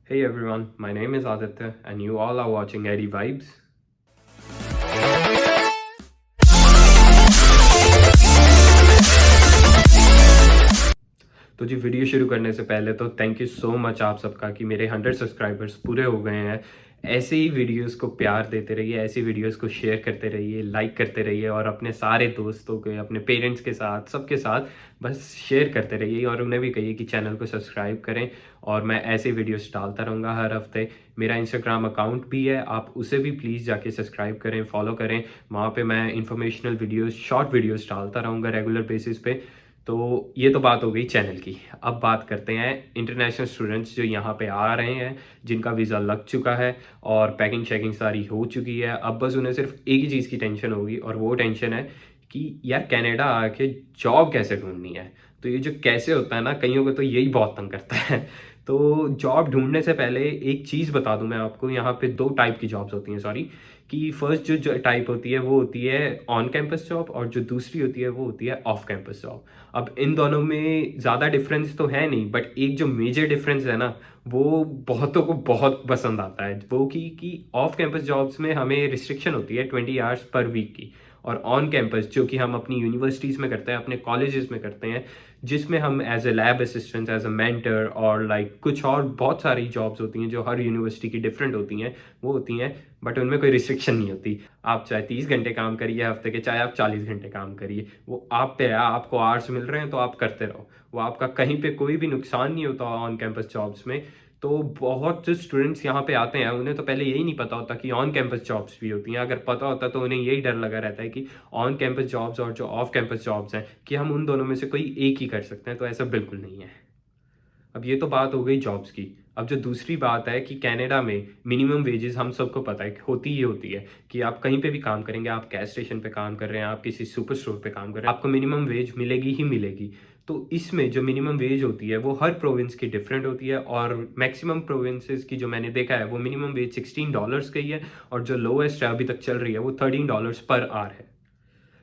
Hey everyone, my name is Aditya and you all are watching Eddie Vibes. तो जी video शुरू करने से पहले तो थैंक यू सो मच आप सबका कि मेरे 100 सब्सक्राइबर्स पूरे हो गए हैं। ऐसे ही वीडियोस को प्यार देते रहिए, ऐसी वीडियोस को शेयर करते रहिए, लाइक करते रहिए और अपने सारे दोस्तों के, अपने पेरेंट्स के साथ, सबके साथ बस शेयर करते रहिए और उन्हें भी कहिए कि चैनल को सब्सक्राइब करें। और मैं ऐसे वीडियोस डालता रहूँगा हर हफ्ते। मेरा इंस्टाग्राम अकाउंट भी है, आप उसे भी प्लीज़ जाके सब्सक्राइब करें, फॉलो करें। वहाँ पे मैं इंफॉर्मेशनल वीडियोस, शॉर्ट वीडियोस डालता रहूँगा रेगुलर बेसिस पे। तो ये तो बात हो गई चैनल की। अब बात करते हैं इंटरनेशनल स्टूडेंट्स जो यहाँ पे आ रहे हैं, जिनका वीज़ा लग चुका है और पैकिंग शैकिंग सारी हो चुकी है। अब बस उन्हें सिर्फ एक ही चीज़ की टेंशन होगी और वो टेंशन है कि यार कनाडा आके जॉब कैसे ढूंढनी है। तो ये जो कैसे होता है ना, कईयों को तो यही बहुत तंग करता है। तो जॉब ढूंढने से पहले एक चीज़ बता दूं मैं आपको, यहाँ पे दो टाइप की जॉब्स होती हैं। सॉरी, कि फर्स्ट जो टाइप होती है वो होती है ऑन कैंपस जॉब और जो दूसरी होती है वो होती है ऑफ कैंपस जॉब। अब इन दोनों में ज़्यादा डिफरेंस तो है नहीं, बट एक जो मेजर डिफरेंस है ना, वो बहुतों को बहुत पसंद आता है। वो कि ऑफ कैंपस जॉब्स में हमें रिस्ट्रिक्शन होती है 20 आवर्स पर वीक की, और ऑन कैंपस जो कि हम अपनी यूनिवर्सिटीज़ में करते हैं, अपने कॉलेजेस में करते हैं, जिसमें हम as a lab assistant, as a mentor और लाइक कुछ और बहुत सारी जॉब्स होती हैं जो हर यूनिवर्सिटी की डिफरेंट होती हैं, वो होती हैं। बट उनमें कोई रिस्ट्रिक्शन नहीं होती। आप चाहे 30 घंटे काम करिए हफ्ते के, चाहे आप 40 घंटे काम करिए, वो आप पे है। आपको आवर्स मिल रहे हैं तो आप करते रहो, वो आपका कहीं पे कोई भी नुकसान नहीं होता ऑन कैंपस जॉब्स में। तो बहुत जो स्टूडेंट्स यहाँ पे आते हैं उन्हें तो पहले यही नहीं पता होता कि ऑन कैंपस जॉब्स भी होती हैं। अगर पता होता तो उन्हें यही डर लगा रहता है कि ऑन कैंपस जॉब्स और जो ऑफ कैंपस जॉब्स हैं कि हम उन दोनों में से कोई एक ही कर सकते हैं। तो ऐसा बिल्कुल नहीं है। अब ये तो बात हो गई जॉब्स की। अब जो दूसरी बात है कि कनाडा में मिनिमम वेजेस हम सबको पता है कि होती ही होती है कि आप कहीं पे भी काम करेंगे, आप गैस स्टेशन पे काम कर रहे हैं, आप किसी सुपर स्टोर पे काम कर रहे हैं, आपको मिनिमम वेज मिलेगी ही मिलेगी। तो इसमें जो मिनिमम वेज होती है वो हर प्रोविंस की डिफरेंट होती है, और मैक्सिमम प्रोविंसेस की जो मैंने देखा है वो मिनिमम वेज $16 की है, और जो लोएस्ट है अभी तक चल रही है वो $13 पर आवर है।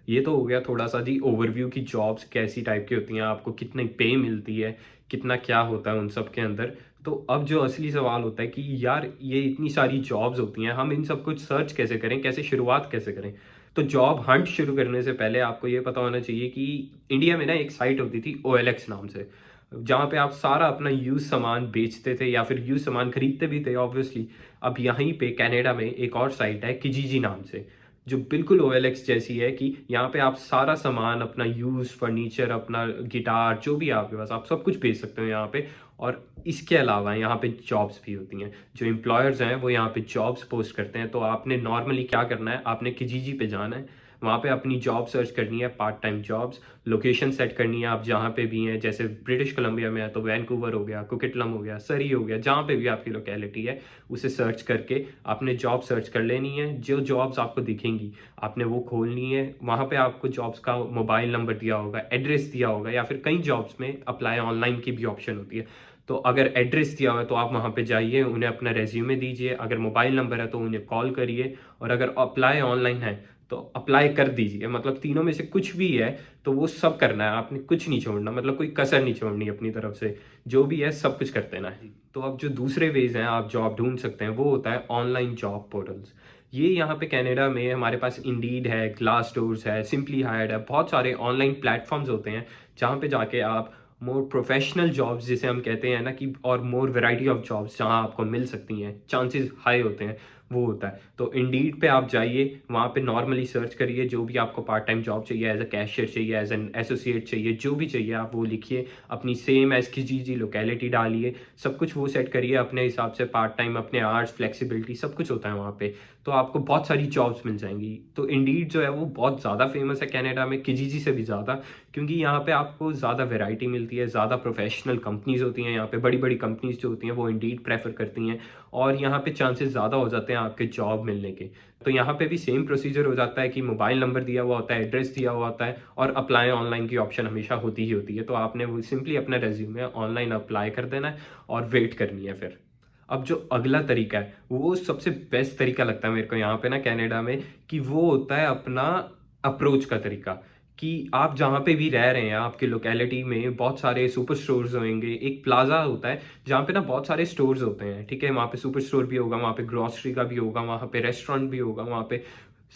ये तो हो गया थोड़ा सा जी ओवरव्यू की जॉब्स कैसी टाइप की होती हैं, आपको कितनी पे मिलती है, कितना क्या होता है उन सब के अंदर। तो अब जो असली सवाल होता है कि यार ये इतनी सारी जॉब्स होती हैं, हम इन सब कुछ सर्च कैसे करें, कैसे शुरुआत कैसे करें। तो जॉब हंट शुरू करने से पहले आपको ये पता होना चाहिए कि इंडिया में ना एक साइट होती थी OLX नाम से, जहाँ पे आप सारा अपना यूज सामान बेचते थे या फिर यूज सामान खरीदते भी थे ऑब्वियसली। अब यहीं पे कनाडा में एक और साइट है किजीजी नाम से, जो बिल्कुल OLX जैसी है कि यहाँ पे आप सारा सामान, अपना यूज फर्नीचर, अपना गिटार, जो भी है आपके पास, आप सब कुछ बेच सकते हो यहाँ पे। और इसके अलावा यहाँ पे जॉब्स भी होती हैं। जो एम्प्लॉयर्स हैं वो यहाँ पे जॉब्स पोस्ट करते हैं। तो आपने नॉर्मली क्या करना है, आपने किजीजी पे जाना है, वहाँ पे अपनी जॉब सर्च करनी है, part time jobs, location set करनी है आप जहाँ पे भी हैं। जैसे ब्रिटिश कोलंबिया में है तो वैंकूवर हो गया, कुकिटलम हो गया, सरी हो गया, जहाँ पे भी आपकी लोकेलिटी है उसे सर्च करके आपने जॉब सर्च कर लेनी है। जो जॉब्स आपको दिखेंगी आपने वो खोलनी है। वहाँ पे आपको जॉब्स का मोबाइल नंबर दिया होगा, एड्रेस दिया होगा, या फिर कई जॉब्स में अप्लाई ऑनलाइन की भी ऑप्शन होती है। तो अगर एड्रेस दिया हुआ है तो आप वहाँ पे जाइए, उन्हें अपना रेज्यूमे दीजिए। अगर मोबाइल नंबर है तो उन्हें कॉल करिए, और अगर अप्लाई ऑनलाइन है तो अप्लाई कर दीजिए। मतलब तीनों में से कुछ भी है तो वो सब करना है, आपने कुछ नहीं छोड़ना, मतलब कोई कसर नहीं छोड़नी अपनी तरफ से। जो भी है सब कुछ कर देना है। तो अब जो दूसरे वेज हैं आप जॉब ढूंढ सकते हैं वो होता है ऑनलाइन जॉब पोर्टल्स। ये यहाँ पे कनाडा में हमारे पास इंडीड है, ग्लास डोर्स है, सिंपली हायर्ड है, बहुत सारे ऑनलाइन प्लेटफॉर्म्स होते हैं जहाँ पे जाके आप मोर प्रोफेशनल जॉब्स जिसे हम कहते हैं ना कि, और मोर वैरायटी ऑफ जॉब्स जहाँ आपको मिल सकती हैं, चांसेस हाई होते हैं, वो होता है। तो इंडीड पे आप जाइए, वहाँ पे नॉर्मली सर्च करिए जो भी आपको पार्ट टाइम जॉब चाहिए, एज अ कैशियर चाहिए, एज एन एसोसिएट चाहिए, जो भी चाहिए आप वो लिखिए, अपनी सेम एज की जी लोकेलिटी डालिए, सब कुछ वो सेट करिए अपने हिसाब से, पार्ट टाइम, अपने आवर्स, फ्लेक्सिबिलिटी सब कुछ होता है वहाँ पे। तो आपको बहुत सारी जॉब्स मिल जाएंगी। तो इंडीड जो है वो बहुत ज़्यादा फेमस है कनाडा में, किजीजी से भी ज़्यादा, क्योंकि यहाँ पे आपको ज़्यादा वैरायटी मिलती है, ज़्यादा प्रोफेशनल कंपनीज होती हैं यहाँ पे, बड़ी बड़ी कंपनीज जो होती हैं वो इंडीड प्रेफर करती हैं, और यहाँ पे चांसेस ज़्यादा हो जाते हैं आपके जॉब मिलने के। तो यहाँ पे भी सेम प्रोसीजर हो जाता है कि मोबाइल नंबर दिया हुआ होता है, एड्रेस दिया हुआ होता है, और अप्लाई ऑनलाइन की ऑप्शन हमेशा होती ही होती है। तो आपने वो सिंपली अपना रेज्यूमे ऑनलाइन अप्लाई कर देना है और वेट करनी है फिर। अब जो अगला तरीका है वो सबसे बेस्ट तरीका लगता है मेरे को यहाँ पे ना कनाडा में, कि वो होता है अपना अप्रोच का तरीका। कि आप जहाँ पे भी रह रहे हैं, आपके लोकेलिटी में बहुत सारे सुपर स्टोर्स होंगे। एक प्लाज़ा होता है जहाँ पे ना बहुत सारे स्टोर्स होते हैं, ठीक है? वहाँ पे सुपर स्टोर भी होगा, वहाँ पे ग्रोसरी का भी होगा, वहाँ पे रेस्टोरेंट भी होगा, वहाँ पे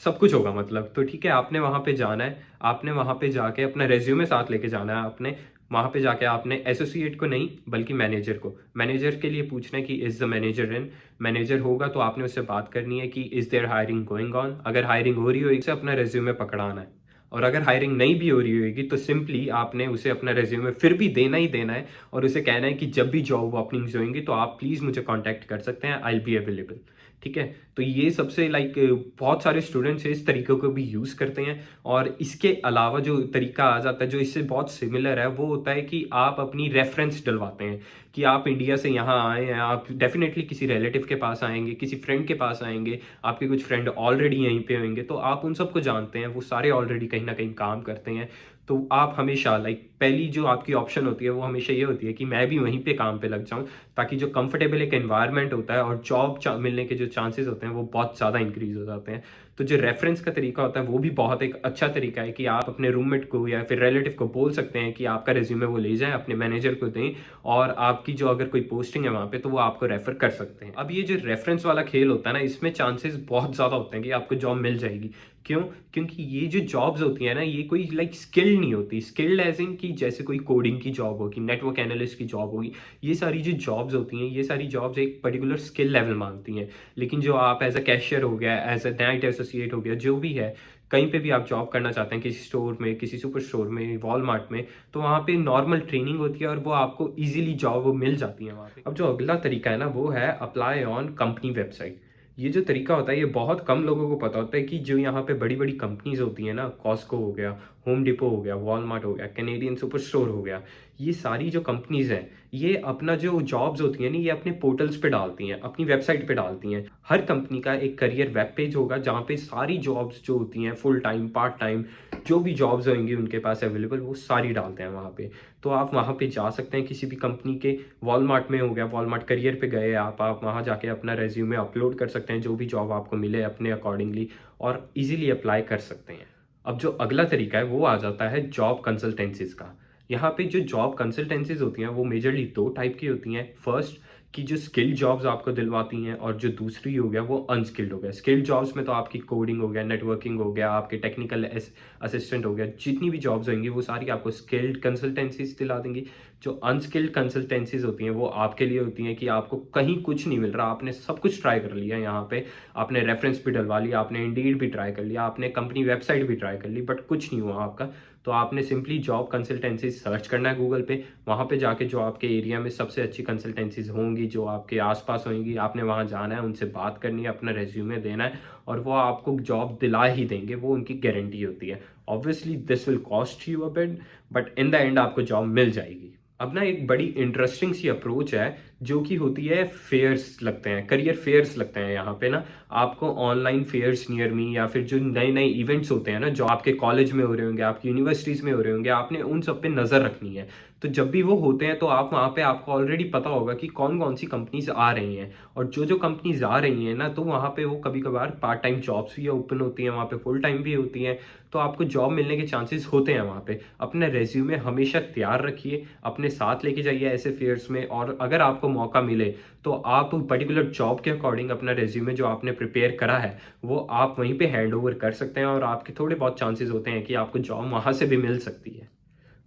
सब कुछ होगा मतलब। तो ठीक है, आपने वहाँ पे जाना है, आपने वहाँ पे जाके अपना रिज्यूमे साथ लेके जाना है आपने। वहाँ पे जाके आपने एसोसिएट को नहीं, बल्कि मैनेजर को, मैनेजर के लिए पूछना है कि is the manager in? Manager होगा तो आपने उससे बात करनी है कि is there hiring going on? अगर हायरिंग हो रही होगी तो अपना रिज्यूमे पकड़ाना है। और अगर हायरिंग नहीं भी हो रही होगी तो सिंपली आपने उसे अपना रिज्यूमे फिर भी देना ही देना है, और उसे कहना है कि जब भी जॉब ओपनिंग्स होंगी तो आप प्लीज़ मुझे कांटेक्ट कर सकते हैं, आई विल बी अवेलेबल। ठीक है? तो ये सबसे लाइक बहुत सारे स्टूडेंट्स हैं इस तरीके को भी यूज़ करते हैं। और इसके अलावा जो तरीका आ जाता है जो इससे बहुत सिमिलर है, वो होता है कि आप अपनी रेफरेंस डलवाते हैं कि आप इंडिया से यहाँ आए हैं, आप डेफिनेटली किसी रिलेटिव के पास आएंगे, किसी फ्रेंड के पास आएंगे, आपके कुछ फ्रेंड ऑलरेडी यहीं पे होंगे, तो आप उन सबको जानते हैं, वो सारे ऑलरेडी कहीं ना कहीं काम करते हैं। तो आप हमेशा लाइक पहली जो आपकी ऑप्शन होती है वो हमेशा ये होती है कि मैं भी वहीं पे काम पे लग जाऊं, ताकि जो कंफर्टेबल एक एनवायरनमेंट होता है और जॉब मिलने के जो चांसेस होते हैं वो बहुत ज़्यादा इंक्रीज हो जाते हैं। तो जो रेफरेंस का तरीका होता है वो भी बहुत एक अच्छा तरीका है कि आप अपने रूममेट को या फिर रिलेटिव को बोल सकते हैं कि आपका रिज्यूमे वो ले जाएं, अपने मैनेजर को दें, और आपकी जो अगर कोई पोस्टिंग है वहाँ पे तो वो आपको रेफर कर सकते हैं। अब ये जो रेफरेंस वाला खेल होता है ना, इसमें चांसेस बहुत ज़्यादा होते हैं कि आपको जॉब मिल जाएगी। क्यों? क्योंकि ये जो जॉब्स होती है ना, ये कोई लाइक स्किल्ड नहीं होती। स्किल्ड एज इन कि जैसे कोई कोडिंग की जॉब होगी, नेटवर्क एनालिस्ट की जॉब होगी, ये सारी जो जॉब्स होती हैं, ये सारी जॉब्स एक पर्टिकुलर स्किल लेवल मांगती हैं। लेकिन जो आप एज अ कैशियर हो गया, एज अ नाइट एसोसिएट हो गया, जो भी है, कहीं पे भी आप जॉब करना चाहते हैं, किसी स्टोर में, किसी सुपर स्टोर में, वॉलमार्ट में, तो वहाँ पे नॉर्मल ट्रेनिंग होती है और वो आपको इजीली जॉब मिल जाती है वहाँ पे। अब जो अगला तरीका है ना, वो है अप्लाई ऑन कंपनी वेबसाइट। ये जो तरीका होता है ये बहुत कम लोगों को पता होता है कि जो यहाँ पे बड़ी बड़ी कंपनीज होती हैं ना, कॉस्को हो गया, होम डिपो हो गया, वॉलमार्ट हो गया, कैनेडियन सुपर स्टोर हो गया, ये सारी जो कंपनीज हैं, ये अपना जो जॉब्स होती हैं ना, ये अपने पोर्टल्स पे डालती हैं, अपनी वेबसाइट पे डालती हैं। हर कंपनी का एक करियर वेब पेज होगा जहाँ पे सारी जॉब्स जो होती हैं, फुल टाइम, पार्ट टाइम, जो भी जॉब्स होंगी उनके पास अवेलेबल, वो सारी डालते हैं वहाँ पे। तो आप वहाँ पे जा सकते हैं किसी भी कंपनी के, वॉलमार्ट में हो गया, वॉलमार्ट करियर पे गए आप वहाँ जाके अपना रेज्यूमे अपलोड कर सकते हैं, जो भी जॉब आपको मिले अपने अकॉर्डिंगली, और इजीली अप्लाई कर सकते हैं। अब जो अगला तरीका है वो आ जाता है जॉब कंसल्टेंसीज का। यहाँ पे जो जॉब कंसल्टेंसीज होती हैं वो मेजरली दो टाइप की होती हैं। फर्स्ट, कि जो स्किल्ड जॉब्स आपको दिलवाती हैं, और जो दूसरी हो गया वो अनस्किल्ड हो गया। स्किल्ड जॉब्स में तो आपकी कोडिंग हो गया, नेटवर्किंग हो गया, आपके टेक्निकल असिस्टेंट हो गया, जितनी भी जॉब्स होंगी वो सारी आपको स्किल्ड कंसल्टेंसीज दिला देंगी। जो अनस्किल्ड कंसल्टेंसीज होती हैं वो आपके लिए होती हैं कि आपको कहीं कुछ नहीं मिल रहा, आपने सब कुछ ट्राई कर लिया यहाँ पे, आपने रेफरेंस भी डलवा लिया, आपने इंडीड भी ट्राई कर लिया, आपने कंपनी वेबसाइट भी ट्राई कर ली, बट कुछ नहीं हुआ आपका। तो आपने सिंपली जॉब कंसल्टेंसी सर्च करना है गूगल पे, वहाँ पे जाके जो आपके एरिया में सबसे अच्छी कंसल्टेंसीज होंगी, जो आपके आसपास होंगी, आपने वहाँ जाना है, उनसे बात करनी है, अपना रेज्यूमे देना है, और वो आपको जॉब दिला ही देंगे, वो उनकी गारंटी होती है। Obviously this will cost you a bit, but in the end आपको जॉब मिल जाएगी। अब ना एक बड़ी इंटरेस्टिंग सी अप्रोच है जो कि होती है फेयर्स लगते हैं, करियर फेयर्स लगते हैं यहाँ पे ना। आपको ऑनलाइन फेयर्स नियर मी, या फिर जो नए नए इवेंट्स होते हैं ना, जो आपके कॉलेज में हो रहे होंगे, आपकी यूनिवर्सिटीज़ में हो रहे होंगे, आपने उन सब पे नज़र रखनी है। तो जब भी वो होते हैं तो आप वहाँ पे, आपको ऑलरेडी पता होगा कि कौन कौन सी कंपनीज आ रही हैं, और जो जो कंपनीज आ रही हैं ना, तो वहाँ पे वो कभी कभार पार्ट टाइम जॉब्स भी ओपन होती हैं, वहाँ पे फुल टाइम भी होती हैं। तो आपको जॉब मिलने के चांसेस होते हैं वहाँ पे। अपना रेज्यूमे हमेशा तैयार रखिए, अपने साथ लेके जाइए ऐसे फेयर्स में, और अगर आपको मौका मिले तो आप पर्टिकुलर जॉब के अकॉर्डिंग अपना रेज्यूमे जो आपने प्रिपेयर करा है वो आप वहीं पे हैंड ओवर कर सकते हैं, और आपके थोड़े बहुत चांसेस होते हैं कि आपको जॉब वहाँ से भी मिल सकती है।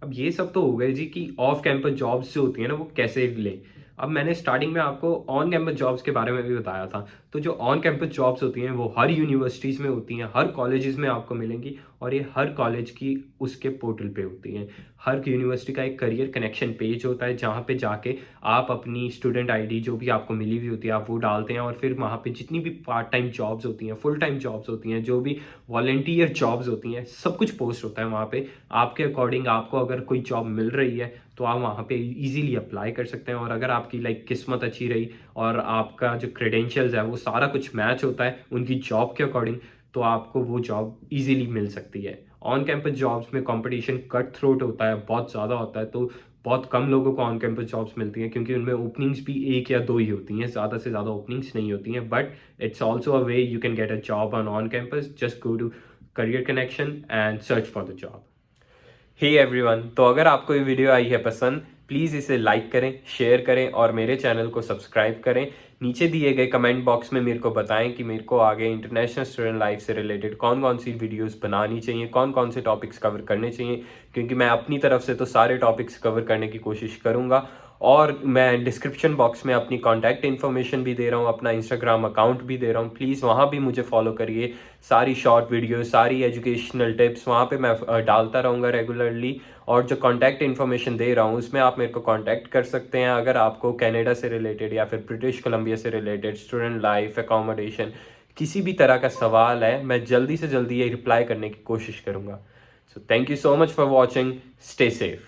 अब ये सब तो हो गए जी कि ऑफ कैंपस जॉब्स जो होती है ना वो कैसे लें। अब मैंने स्टार्टिंग में आपको ऑन कैंपस जॉब्स के बारे में भी बताया था। तो जो ऑन कैंपस जॉब्स होती हैं वो हर यूनिवर्सिटीज़ में होती हैं, हर कॉलेजेस में आपको मिलेंगी, और ये हर कॉलेज की उसके पोर्टल पे होती हैं। हर यूनिवर्सिटी का एक करियर कनेक्शन पेज होता है जहाँ पे जाके आप अपनी स्टूडेंट आईडी जो भी आपको मिली हुई होती है आप वो डालते हैं, और फिर वहाँ पे जितनी भी पार्ट टाइम जॉब्स होती हैं, फुल टाइम जॉब्स होती हैं, जो भी वॉलंटियर जॉब्स होती हैं, सब कुछ पोस्ट होता है वहाँ पे। आपके अकॉर्डिंग आपको अगर कोई जॉब मिल रही है तो आप वहाँ पे इजीली अप्लाई कर सकते हैं, और अगर आपकी लाइक किस्मत अच्छी रही और आपका जो क्रेडेंशियल्स है वो सारा कुछ मैच होता है उनकी जॉब के अकॉर्डिंग, तो आपको वो जॉब इजीली मिल सकती है। ऑन कैंपस जॉब्स में कंपटीशन कट थ्रोट होता है, बहुत ज़्यादा होता है, तो बहुत कम लोगों को ऑन कैंपस जॉब्स मिलती हैं, क्योंकि उनमें ओपनिंग्स भी एक या दो ही होती हैं, ज़्यादा से ज़्यादा ओपनिंग्स नहीं होती हैं। But it's also a way you can get a job on campus, just go to career connection and search for the job. Hey everyone, तो अगर आपको ये वीडियो आई है पसंद, प्लीज़ इसे लाइक करें, शेयर करें और मेरे चैनल को सब्सक्राइब करें। नीचे दिए गए कमेंट बॉक्स में मेरे को बताएं कि मेरे को आगे इंटरनेशनल स्टूडेंट लाइफ से रिलेटेड कौन कौन सी वीडियोस बनानी चाहिए, कौन कौन से टॉपिक्स कवर करने चाहिए, क्योंकि मैं अपनी तरफ से तो सारे टॉपिक्स कवर करने की कोशिश करूँगा। और मैं डिस्क्रिप्शन बॉक्स में अपनी कॉन्टैक्ट इन्फॉर्मेशन भी दे रहा हूँ, अपना इंस्टाग्राम अकाउंट भी दे रहा हूँ, प्लीज़ वहाँ भी मुझे फॉलो करिए। सारी शॉर्ट वीडियो, सारी एजुकेशनल टिप्स वहाँ पे मैं डालता रहूँगा रेगुलरली। और जो कॉन्टैक्ट इन्फॉर्मेशन दे रहा हूँ उसमें आप मेरे को कॉन्टैक्ट कर सकते हैं अगर आपको कनाडा से रिलेटेड या फिर ब्रिटिश कोलंबिया से रिलेटेड स्टूडेंट लाइफ, एकोमोडेशन, किसी भी तरह का सवाल है, मैं जल्दी से जल्दी ये रिप्लाई करने की कोशिश करूँगा। So thank you so much for watching, stay safe.